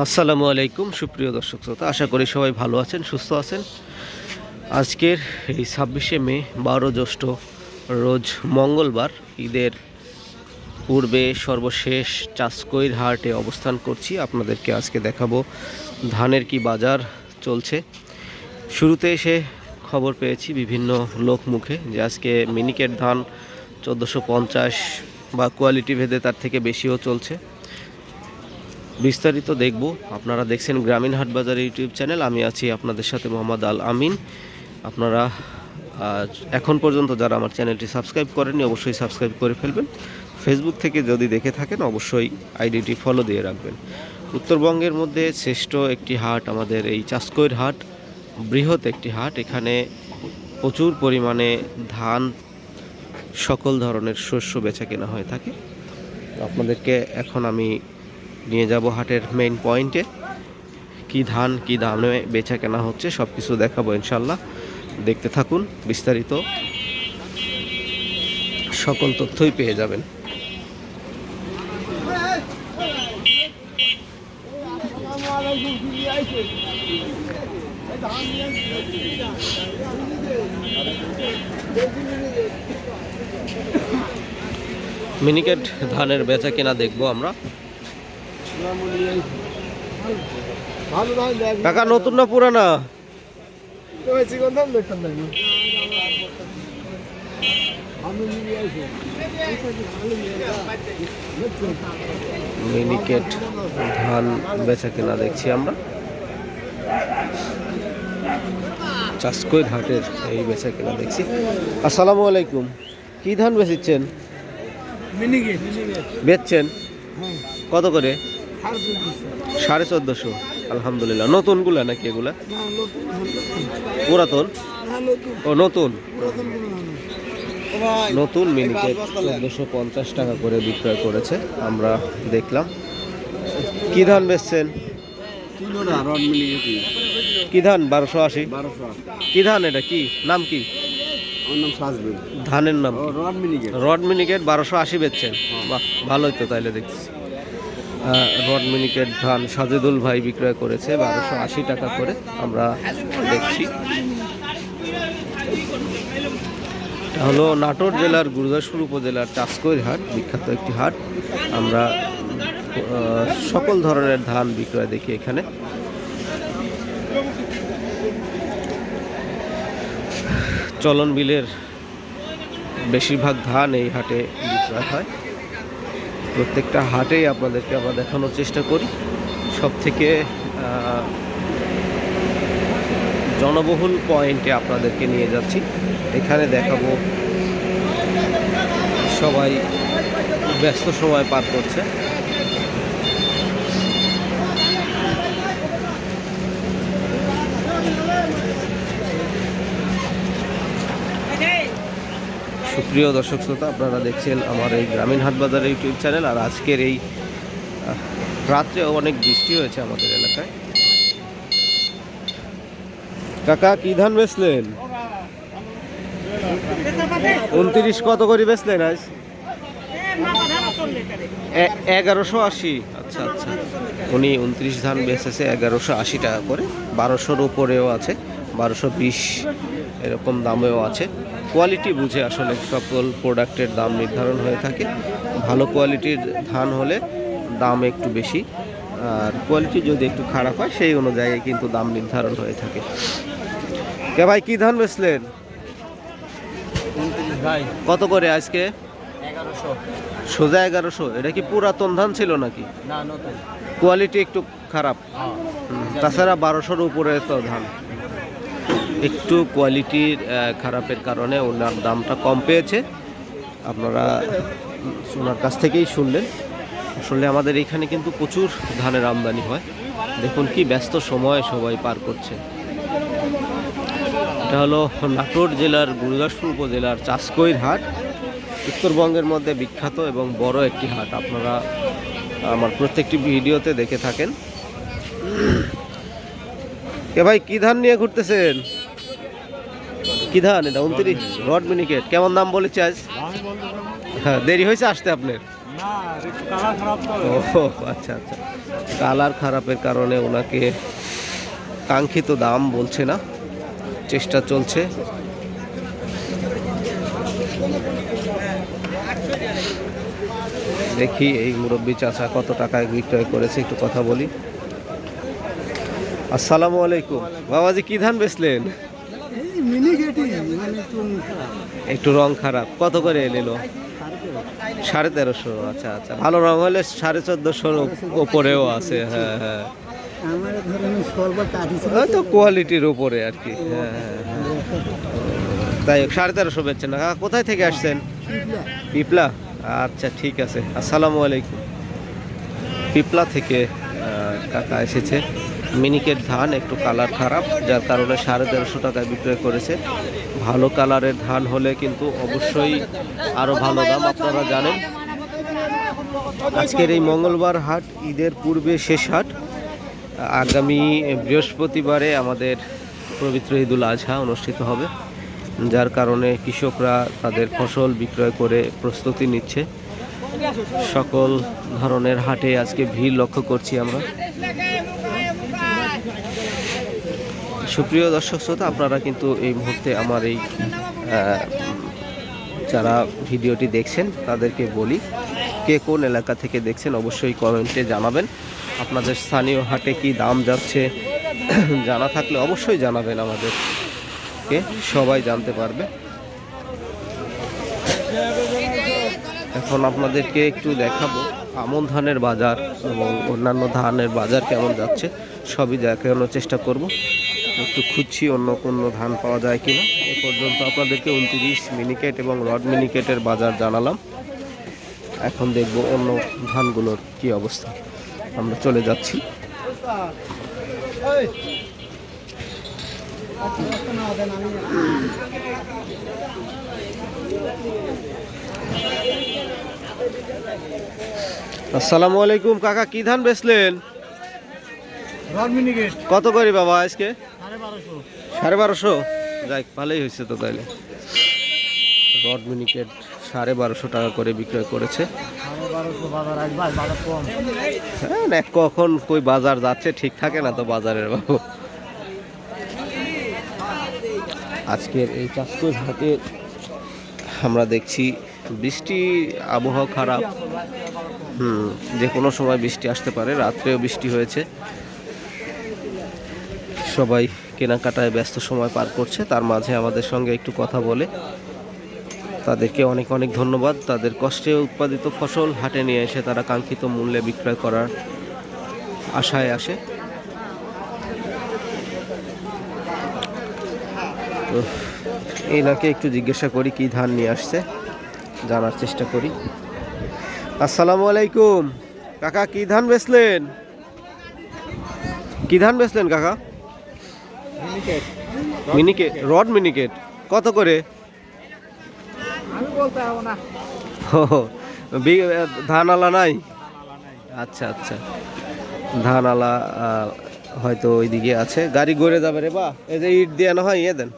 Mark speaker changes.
Speaker 1: আসসালামু আলাইকুম সুপ্রিয় দর্শক শ্রোতা, আশা করি সবাই ভালো আছেন, সুস্থ আছেন। আজকের এই 26শে মে 12 জ্যৈষ্ঠ রোজ মঙ্গলবার, ঈদের পূর্বে সর্বশেষ চাষকৈর হাটে অবস্থান করছি। আপনাদেরকে আজকে দেখাবো ধানের কি বাজার চলছে। শুরুতে এসে খবর পেয়েছি বিভিন্ন লোক মুখে যে আজকে মিনিকেট ধান 1450 বা কোয়ালিটি ভেদে তার থেকে বেশিও চলছে। বিস্তারিত দেখব। আপনারা দেখছেন গ্রামীণ হাট বাজার ইউটিউব চ্যানেল, আমি আছি আপনাদের সাথে মোহাম্মদ আল আমিন। আপনারা এখন পর্যন্ত যারা আমার চ্যানেলটি সাবস্ক্রাইব করেননি অবশ্যই সাবস্ক্রাইব করে ফেলবেন। ফেসবুক থেকে যদি দেখে থাকেন অবশ্যই আইডিটি ফলো দিয়ে রাখবেন। উত্তরবঙ্গের মধ্যে শ্রেষ্ঠ একটি হাট আমাদের এই চাষকৈর হাট, বৃহৎ একটি হাট। এখানে প্রচুর পরিমাণে ধান, সকল ধরনের শস্য বেচা কেনা হয়ে থাকে। আপনাদেরকে এখন আমি নিয়ে যাব হাটের মেইন পয়েন্টে। কি ধান কি দামে বেচা কেনা হচ্ছে সব কিছু দেখাবো ইনশাল্লাহ। দেখতে থাকুন, বিস্তারিত সকল তথ্যই পেয়ে যাবেন। মিনিকেট ধানের বেচা কেনা দেখবো আমরা। কাকা নতুন না পুরানা? মিনিকেট ধান বেচা কেনা দেখছি আমরা চাষকৈর হাটের, এই বেচা কেনা দেখছি। আসসালামু আলাইকুম, কি ধান বেচছেন? বেচছেন কত করে? 1450। আলহামদুলিল্লাহ। নতুনগুলা নাকি এগুলা? পুরাতন? ও নতুন। নতুন মিনিকেট 1450 টাকা করে বিক্রয় করেছে, আমরা দেখলাম। কি ধান বেচছেন? কি ধান? 1280। কি ধান এটা? কি নাম? কি ধানের নাম? রড মিনিকেট 1280 বেচছেন? বাহ, ভালোই তো তাইলে দেখতেছি। রড মিনিকেট ধান সাজেদুল ভাই বিক্রয় করেছে 1280 টাকা করে, আমরা দেখছি। এটা হলো নাটোর জেলার গুরুদাসপুর উপজেলার চাষকৈর হাট, বিখ্যাত একটি হাট। আমরা সকল ধরনের ধান বিক্রয় দেখি এখানে। চলন বিলের বেশিরভাগ ধান এই হাটে বিক্রয় হয়। প্রত্যেকটা হাটেই আপনাদেরকে আমরা দেখানোর চেষ্টা করি। সব থেকে জনবহুল পয়েন্টে আপনাদেরকে নিয়ে যাচ্ছি। এখানে দেখাবো সবাই ব্যস্ত সময় পার করছে। সুপ্রিয় দর্শক শ্রোতা, আপনারা দেখছেন আমার এই গ্রামীণ হাট বাজার ইউটিউব চ্যানেল। আর আজকের এই রাত্রে অনেক বৃষ্টি হয়েছে আমাদের এলাকায়। কাকা কি ধান বেচলেন? 29 কত করে বেচলেন আজ? 1180। আচ্ছা আচ্ছা, উনি 29 ধান বেচেছে 1180 টাকা করে। 1200-র উপরেও আছে, 1220 এরকম দামেও আছে। কোয়ালিটি বুঝে আসলে সকল প্রোডাক্টের দাম নির্ধারণ হয়ে থাকে। ভালো কোয়ালিটির ধান হলে দাম একটু বেশি, আর কোয়ালিটি যদি একটু খারাপ হয় সেই অনুযায়ী কিন্তু দাম নির্ধারণ হয়ে থাকে। কে ভাই কি ধান বেচলেন? কত করে আজকে?
Speaker 2: 1100।
Speaker 1: সোজা 1100। এটা কি পুরাতন ধান ছিল নাকি?
Speaker 2: না, নতুন।
Speaker 1: কোয়ালিটি একটু খারাপ। তাছাড়া 1200-র উপরে তো ধান, একটু কোয়ালিটির খারাপের কারণে ওনার দামটা কম পেয়েছে। আপনারা ওনার কাছ থেকেই শুনলেন। আসলে আমাদের এখানে কিন্তু প্রচুর ধানের আমদানি হয়। দেখুন কি ব্যস্ত সময় সবাই পার করছে। এটা হলো নাটোর জেলার গুরুদাসপুর উপজেলার চাষকৈর হাট, উত্তরবঙ্গের মধ্যে বিখ্যাত এবং বড় একটি হাট। আপনারা আমার প্রত্যেকটি ভিডিওতে দেখে থাকেন। কে ভাই কি ধান নিয়ে ঘুরতেছেন? কি ধান এটা? 29 রড মিনিকেট। কেমন দাম বলেছে আজ? হ্যাঁ, দেরি হয়েছে আসতে আপনার? ও আচ্ছা আচ্ছা, কালার খারাপের কারণে ওনাকে কাঙ্ক্ষিত দাম বলছে না, চেষ্টা চলছে। দেখি এই মুরব্বী চাচা কত টাকায় বিক্রয় করেছে, একটু কথা বলি। আসসালামু আলাইকুম বাবাজি, কি ধান বেচলেন? একটু রং খারাপ, কত করে নিল? 1350। আচ্ছা আচ্ছা, ভালো রং হলে 1450 ওপরেও আছে। হ্যাঁ হ্যাঁ, তো কোয়ালিটির উপরে আর কি। হ্যাঁ হ্যাঁ, তাই 1350 বেচছেন না? কোথায় থেকে আসছেন? পিপলা। আচ্ছা ঠিক আছে, আসসালামু আলাইকুম। পিপলা থেকে কাকা এসেছে। মিনিকেট ধান একটু কালার খারাপ, যার কারণে 1350 টাকায় বিক্রয় করেছে। ভালো কালারের ধান হলে কিন্তু অবশ্যই আরও ভালো দাম, আপনারা জানেন। আজকের এই মঙ্গলবার হাট ঈদের পূর্বে শেষ হাট। আগামী বৃহস্পতিবারে আমাদের পবিত্র ঈদুল আজহা অনুষ্ঠিত হবে, যার কারণে কৃষকরা তাদের ফসল বিক্রয় করে প্রস্তুতি নিচ্ছে। সকল ধরনের হাটে আজকে ভিড় লক্ষ্য করছি আমরা। সুপ্রিয় দর্শক শ্রোতা, আপনারা কিন্তু এই মুহূর্তে আমার এই যারা ভিডিওটি দেখছেন তাদেরকে বলি, কে কোন এলাকা থেকে দেখছেন অবশ্যই কমেন্টে জানাবেন। আপনাদের স্থানীয় হাটে কি দাম যাচ্ছে জানা থাকলে অবশ্যই জানাবেন, আমাদেরকে সবাই জানতে পারবে। এখন আপনাদেরকে একটু দেখাবো আমন ধানের বাজার এবং অন্যান্য ধানের বাজার কেমন যাচ্ছে, সবই দেখানোর চেষ্টা করব। একটু খুঁজছি অন্য কোনো ধান পাওয়া যায় কিনা। এ পর্যন্ত আপনাদেরকে 29 মিনিকেট এবং রড মিনিকেটের বাজার জানালাম। এখন দেখব অন্য ধানগুলোর কি অবস্থা। আমরা চলে যাচ্ছি। আসসালামু আলাইকুম কাকা, কি ধান বেচলেন? কত করে বাবা আজকে? 1250। যাই, ভালোই হয়েছে তো তাইলে। রড মিনিকেট 1250 টাকা করে বিক্রয় করেছে। হ্যাঁ না, কখন কই বাজার যাচ্ছে ঠিক থাকে না তো বাজারের বাবু। আজকের এই চাঁদপুর হাটে আমরা দেখছি বৃষ্টি, আবহাওয়া খারাপ। যে কোনো সময় বৃষ্টি আসতে পারে, রাত্রেও বৃষ্টি হয়েছে। সবাই কেনাকাটায় ব্যস্ত সময় পার করছে, তার মাঝে আমাদের সঙ্গে একটু কথা বলে তাদেরকে অনেক অনেক ধন্যবাদ। তাদের কষ্টে উৎপাদিত ফসল হাটে নিয়ে এসে তারা কাঙ্ক্ষিত মূল্যে বিক্রয় করার আশায় আসে। তো এনাকে একটু জিজ্ঞাসা করি কি ধান নিয়ে আসছে, জানার চেষ্টা করি। আসসালামু আলাইকুম কাকা, কি ধান বেচলেন? কি ধান বেচলেন কাকা? মিনিকেট, রড মিনিকেট। কত করে? ধান আলা নাই? আচ্ছা আচ্ছা, ধান আলা হয়তো ওইদিকে আছে, গাড়ি ঘুরে যাবে রে বা। এই যে ইট দিয়ে না হয়, ইয়ে দেন।